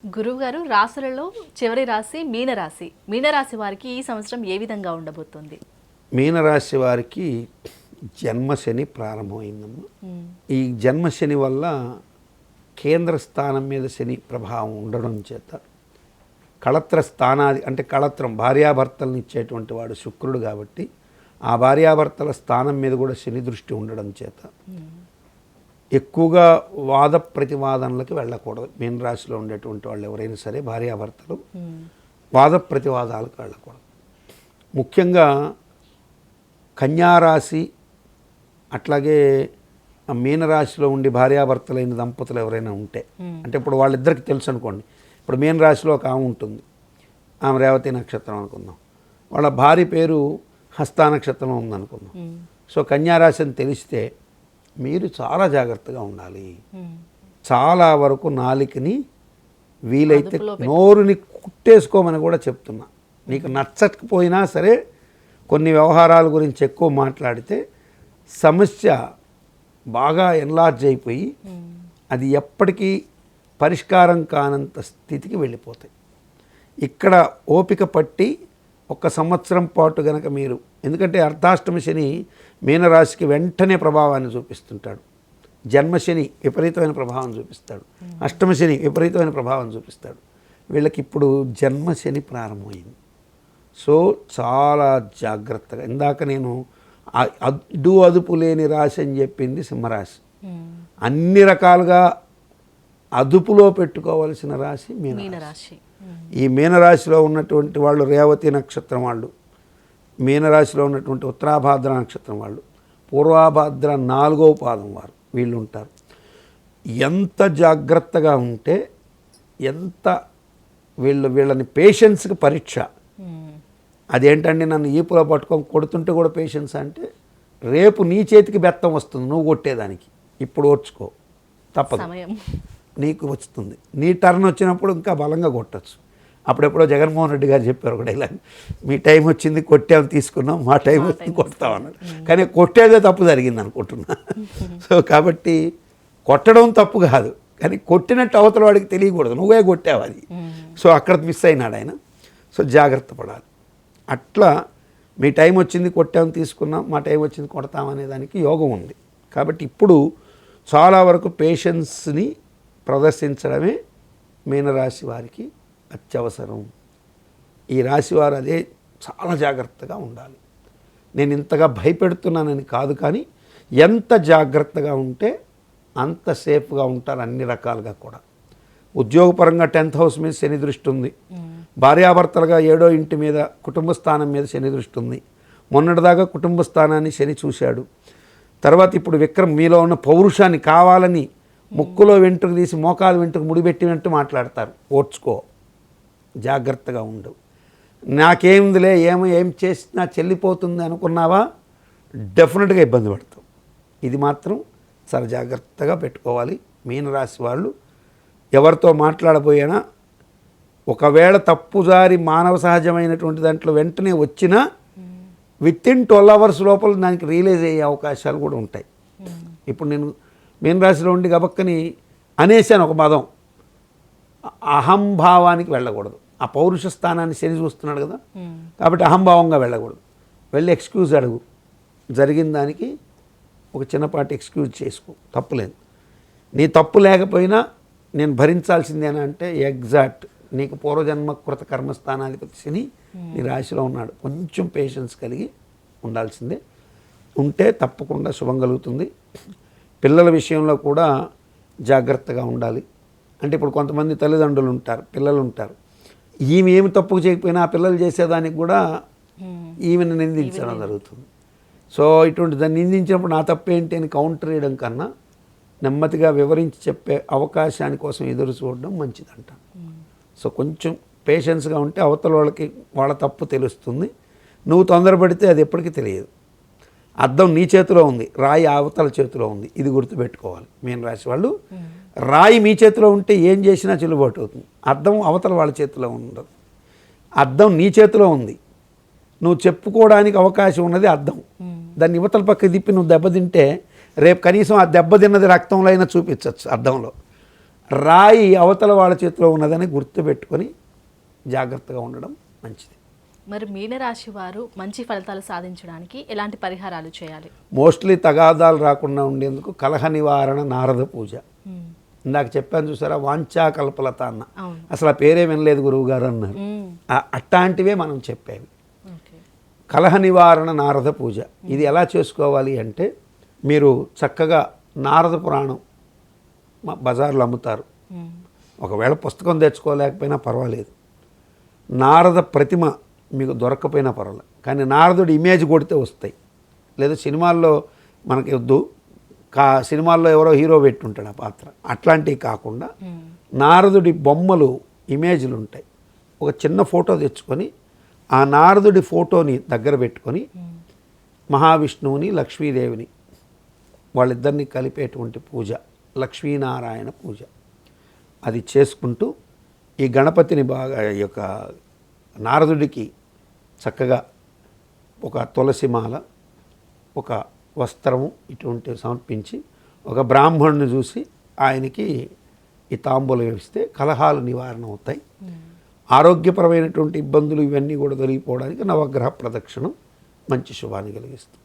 గురువుగారు రాశులలో చివరి రాశి మీనరాశి. మీనరాశి వారికి ఈ సంవత్సరం ఏ విధంగా ఉండబోతుంది? మీనరాశి వారికి జన్మశని ప్రారంభమైందమ్మా. ఈ జన్మశని వల్ల కేంద్ర స్థానం మీద శని ప్రభావం ఉండడం చేత కళత్ర స్థానాది అంటే కళత్రం భార్యాభర్తలను ఇచ్చేటువంటి వాడు శుక్రుడు కాబట్టి ఆ భార్యాభర్తల స్థానం మీద కూడా శని దృష్టి ఉండడం చేత ఎక్కువగా వాద ప్రతివాదనలకి వెళ్ళకూడదు. మీనరాశిలో ఉండేటువంటి వాళ్ళు ఎవరైనా సరే భార్యాభర్తలు వాద ప్రతివాదాలకు వెళ్ళకూడదు. ముఖ్యంగా కన్యారాశి అట్లాగే మీనరాశిలో ఉండి భార్యాభర్తలైన దంపతులు ఎవరైనా ఉంటే అంటే ఇప్పుడు వాళ్ళిద్దరికి తెలుసు అనుకోండి. ఇప్పుడు మీనరాశిలో ఒక ఆమె ఉంటుంది, ఆమె రేవతి నక్షత్రం అనుకుందాం, వాళ్ళ భార్య పేరు హస్తా నక్షత్రం ఉందనుకుందాం. సో కన్యారాశి అని తెలిస్తే మీరు చాలా జాగ్రత్తగా ఉండాలి. చాలా వరకు నాలికని వీలైతే నోరుని కుట్టేసుకోమని కూడా చెప్తున్నా. నీకు నచ్చకపోయినా సరే కొన్ని వ్యవహారాల గురించి ఎక్కువ మాట్లాడితే సమస్య బాగా ఎన్లార్జ్ అయిపోయి అది ఎప్పటికీ పరిష్కారం కానంత స్థితికి వెళ్ళిపోతాయి. ఇక్కడ ఓపిక పట్టి ఒక సంవత్సరం పాటు గనక మీరు, ఎందుకంటే అర్ధాష్టమ శని మీనరాశికి వెంటనే ప్రభావాన్ని చూపిస్తుంటాడు. జన్మశని విపరీతమైన ప్రభావం చూపిస్తాడు, అష్టమ శని విపరీతమైన ప్రభావం చూపిస్తాడు. వీళ్ళకి ఇప్పుడు జన్మశని ప్రారంభమైంది. సో చాలా జాగ్రత్తగా, ఇందాక నేను అదుపు లేని రాశి అని చెప్పింది సింహరాశి. అన్ని రకాలుగా అదుపులో పెట్టుకోవాల్సిన రాశి మీనరాశి. ఈ మీనరాశిలో ఉన్నటువంటి వాళ్ళు రేవతి నక్షత్రం వాళ్ళు, మీనరాశిలో ఉన్నటువంటి ఉత్తరాభాద్ర నక్షత్రం వాళ్ళు, పూర్వాభాద్ర 4వ పాదం వారు వీళ్ళు ఉంటారు. ఎంత జాగ్రత్తగా ఉంటే ఎంత వీళ్ళని పేషెన్స్కి పరీక్ష. అదేంటండి నన్ను ఈపులో పట్టుకొని కొడుతుంటే కూడా పేషెన్స్ అంటే, రేపు నీ చేతికి బెత్తం వస్తుంది నువ్వు కొట్టేదానికి, ఇప్పుడు ఓర్చుకో, తప్పదు, నీకు వస్తుంది. నీ టర్న్ వచ్చినప్పుడు ఇంకా బలంగా కొట్టచ్చు. అప్పుడెప్పుడో జగన్మోహన్ రెడ్డి గారు చెప్పారు కూడా ఇలా, మీ టైం వచ్చింది కొట్టాము తీసుకున్నాం, మా టైం వచ్చింది కొడతాం అన్నాడు. కానీ కొట్టేదే తప్పు జరిగింది అనుకుంటున్నా. సో కాబట్టి కొట్టడం తప్పు కాదు, కానీ కొట్టినట్టు అవతల వాడికి తెలియకూడదు, నువ్వే కొట్టావు అది. సో అక్కడ మిస్ అయినాడు ఆయన. సో జాగ్రత్త పడాలి. అట్లా మీ టైం వచ్చింది కొట్టాము తీసుకున్నాం, మా టైం వచ్చింది కొడతామనే దానికి యోగం ఉంది. కాబట్టి ఇప్పుడు చాలా వరకు పేషెన్స్ని ప్రదర్శించడమే మీనరాశి వారికి అత్యవసరం. ఈ రాశివారు అదే చాలా జాగ్రత్తగా ఉండాలి. నేను ఇంతగా భయపెడుతున్నానని కాదు, కానీ ఎంత జాగ్రత్తగా ఉంటే అంత సేఫ్గా ఉంటారు అన్ని రకాలుగా కూడా. ఉద్యోగపరంగా 10th హౌస్ మీద శని దృష్టి ఉంది, భార్యాభర్తలుగా 7వ ఇంటి మీద కుటుంబ స్థానం మీద శని దృష్టి ఉంది. మొన్నటిదాకా కుటుంబ స్థానాన్ని శని చూశాడు. తర్వాత ఇప్పుడు విక్రమ్ మీలో ఉన్న పౌరుషాన్ని కావాలని ముక్కులో వెంట్రుకు తీసి మోకాలు వెంట్రుకు ముడిపెట్టినట్టు మాట్లాడతారు. ఓర్చుకో, జాగ్రత్తగా ఉండు. నాకేముందిలే ఏం చేసినా చెల్లిపోతుంది అనుకున్నావా, డెఫినెట్గా ఇబ్బంది పడతావు. ఇది మాత్రం చాలా జాగ్రత్తగా పెట్టుకోవాలి. మీనరాశి వాళ్ళు ఎవరితో మాట్లాడబోయినా ఒకవేళ తప్పుదారి మానవ సహజమైనటువంటి దాంట్లో వెంటనే వచ్చినా వితిన్ 12 hours లోపల దానికి రియలైజ్ అయ్యే అవకాశాలు కూడా ఉంటాయి. ఇప్పుడు నేను మీనరాశిలో ఉండి గబక్కని అనేసాను ఒక పదం, అహంభావానికి వెళ్ళకూడదు. ఆ పౌరుష స్థానాన్ని శని చూస్తున్నాడు కదా, కాబట్టి అహంభావంగా వెళ్ళకూడదు. వెళ్ళి ఎక్స్క్యూజ్ అడుగు, జరిగిన దానికి ఒక చిన్నపాటి ఎక్స్క్యూజ్ చేసుకో, తప్పులేదు. నీ తప్పు లేకపోయినా నేను భరించాల్సిందేనా అంటే ఎగ్జాక్ట్ నీకు పూర్వజన్మ కృత కర్మస్థానాధిపతి శని నీ రాశిలో ఉన్నాడు. కొంచెం పేషెన్స్ కలిగి ఉండాల్సిందే. ఉంటే తప్పకుండా శుభం కలుగుతుంది. పిల్లల విషయంలో కూడా జాగ్రత్తగా ఉండాలి. అంటే ఇప్పుడు కొంతమంది తల్లిదండ్రులు ఉంటారు, పిల్లలు ఉంటారు, ఈమె ఏమి తప్పు చేయకపోయినా ఆ పిల్లలు చేసేదానికి కూడా ఈమెను నిందించడం జరుగుతుంది. సో ఇటువంటి దాన్ని నిందించినప్పుడు నా తప్పేంటి అని కౌంటర్ వేయడం కన్నా నెమ్మదిగా వివరించి చెప్పే అవకాశాని కోసం ఎదురు చూడడం మంచిదంట. సో కొంచెం పేషెన్స్గా ఉంటే అవతల వాళ్ళకి వాళ్ళ తప్పు తెలుస్తుంది. నువ్వు తొందరపడితే అది ఎప్పటికీ తెలియదు. అద్దం నీ చేతిలో ఉంది, రాయి అవతల చేతిలో ఉంది, ఇది గుర్తుపెట్టుకోవాలి. మీనరాశి వాళ్ళు రాయి మీ చేతిలో ఉంటే ఏం చేసినా చెల్లుబాటు అవుతుంది, అద్దం అవతల వాళ్ళ చేతిలో ఉండదు. అద్దం నీ చేతిలో ఉంది, నువ్వు చెప్పుకోవడానికి అవకాశం ఉన్నది అద్దం. దాన్ని యువతల పక్క తిప్పి నువ్వు దెబ్బతింటే రేపు కనీసం ఆ దెబ్బతిన్నది రక్తంలో అయినా చూపించవచ్చు అద్దంలో. రాయి అవతల వాళ్ళ చేతిలో ఉన్నదని గుర్తుపెట్టుకొని జాగ్రత్తగా ఉండడం మంచిది. మరి మీనరాశి వారు మంచి ఫలితాలు సాధించడానికి ఎలాంటి పరిహారాలు చేయాలి? మోస్ట్లీ తగాదాలు రాకుండా ఉండేందుకు కలహ నివారణ నారద పూజ. మ్మ్. ఇందాక చెప్పాను చూసారా, వాంఛాకల్పలత అన్న, అవును. అసలు ఆ పేరే వినలేదు గురువుగారు అన్నారు. మ్మ్. అట్లాంటివే మనం చెప్పేవి. ఓకే. కలహ నివారణ నారద పూజ. ఇది ఎలా చేసుకోవాలి అంటే, మీరు చక్కగా నారద పురాణం బజార్లో అమ్ముతారు. మ్మ్. ఒకవేళ పుస్తకం తెచ్చుకోలేకపోయినా పర్వాలేదు, నారద ప్రతిమ మీకు దొరక్కపోయినా పర్వాలేదు, కానీ నారదుడి ఇమేజ్ కొడితే వస్తాయి. లేదా సినిమాల్లో మనకి వద్దు, సినిమాల్లో ఎవరో హీరో పెట్టుంటాడు ఆ పాత్ర, అట్లాంటివి కాకుండా మ్మ్. నారదుడి బొమ్మలు ఇమేజ్లు ఉంటాయి. ఒక చిన్న ఫోటో తెచ్చుకొని ఆ నారదుడి ఫోటోని దగ్గర పెట్టుకొని మ్మ్. మహావిష్ణువుని లక్ష్మీదేవిని వాళ్ళిద్దరిని కలిపేటువంటి పూజ లక్ష్మీనారాయణ పూజ. అది చేసుకుంటూ ఈ గణపతిని బాగా, ఈ యొక్క నారదుడికి చక్కగా ఒక తులసిమాల, ఒక వస్త్రము ఇటువంటి సమర్పించి ఒక బ్రాహ్మణుని చూసి ఆయనకి ఈ తాంబూలం ఇస్తే కలహాలు నివారణ అవుతాయి. ఆరోగ్యపరమైనటువంటి ఇబ్బందులు ఇవన్నీ కూడా తొలగిపోవడానికి నవగ్రహ ప్రదక్షిణం మంచి శుభాన్ని కలిగిస్తుంది.